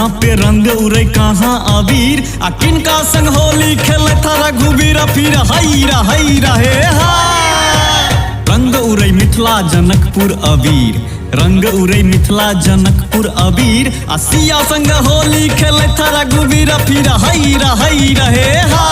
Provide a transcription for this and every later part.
कहाँ पे रंग उड़े कहाँ अबीर, आ किनका संग होली खेले था रघुवीर, फिर हैरा हैरा हे हा। रंग उड़े मिथिला जनकपुर अबीर, रंग उड़े मिथिला जनकपुर अबीर, आ सिया संग होली खेले था रघुवीर, फिर हैरा हैरा हे हा।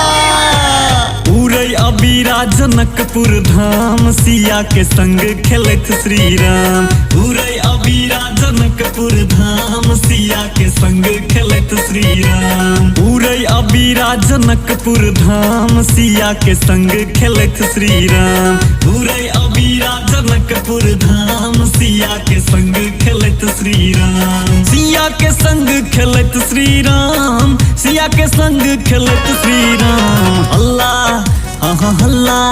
उड़े अबीरा जनकपुर धाम, सिया के संग खेलत श्री राम। उड़े अबीरा जनकपुर धाम, सिया के संग खेलत श्री राम। उड़े अबीरा जनकपुर धाम, सिया के संग खेलत श्री राम। उड़े अबीरा जनकपुर धाम, सिया के संग खेलत श्री राम। सिया के संग खेलत श्री राम, सिया के संग खेलत श्री राम। अल्लाह हल्ला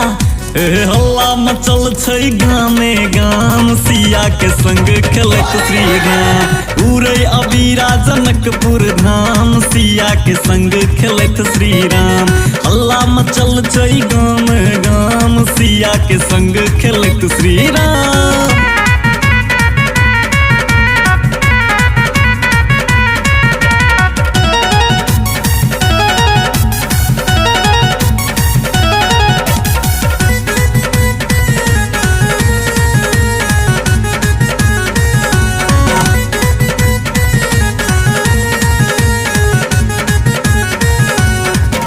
हल्ला मचल छै गामे गाम, सिया के संग खेलत श्री राम। उड़े अबीरा जनकपुर धाम, सिया के संग खेलत श्री राम। हल्ला मचल छै गाम गाम, सिया के संग खेलत श्री राम।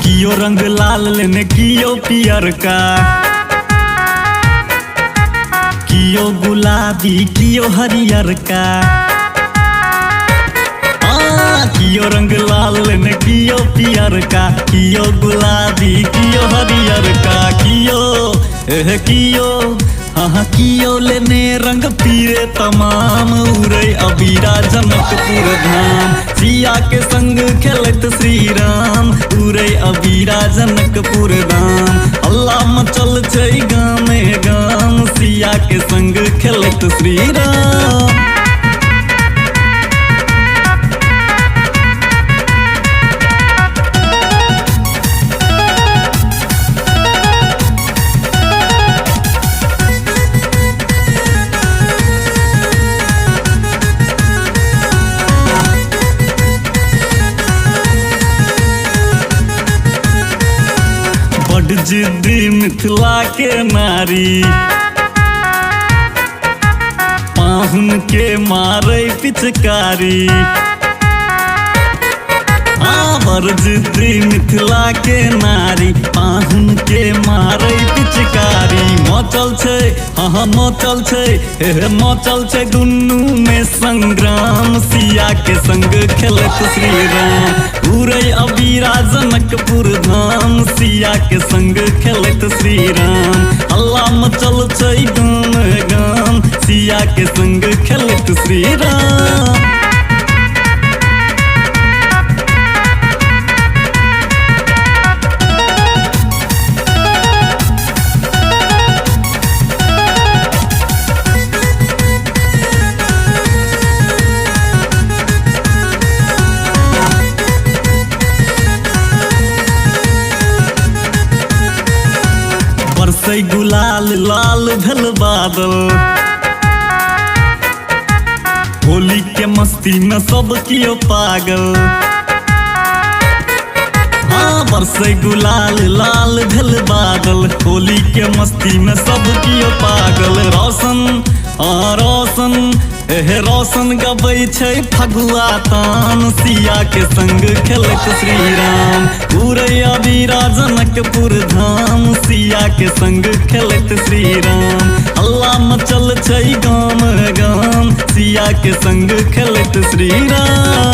कियो रंग लाल लेने कियो पियर का, कियो गुलाबी कियो हरियर का। कियो रंग लाल लेने कियो पियर का, कियो गुलाबी कियो हरियर का। कियो हाँ कियो लेने रंग पीरे तमाम, उड़े अबीरा जनकपुर धाम, सिया के संग खेलत श्री राम। उड़े अबीरा जनकपुर धाम, अल्लाह मचल छै गामे गाम, सिया के संग खेलत श्री राम। बड़ जिद्दी मिथिला के नारी, पाहुन के मारे पिचकारी। बड़ जिद्दी मिथिला के नारी, पाहुन के मारे पिचकारी। मचल छै मचल छै मचल छै दुनू में संग्राम, सिया के संग खेलत श्री राम। उड़े अबीरा जनकपुर धाम, सिया के संग खेलत श्री राम। अल्लाह मचल छै गाम गाम, सिया के संग खेलत श्री राम। बरसै गुलाल लाल भेल बादल, होली के मस्ती में सब कियो पागल। बरसै गुलाल लाल भेल बादल, होली के मस्ती में सब कियो पागल। रोशन रोशन रोशन गबै छै फगुआ तान, सिया के संग खेलत श्री राम। उड़े अबीरा जनकपुर धाम, सिया के संग खेलत श्री राम। अल्लाह मचल छै गाम गाम, सिया के संग खेलत श्री राम।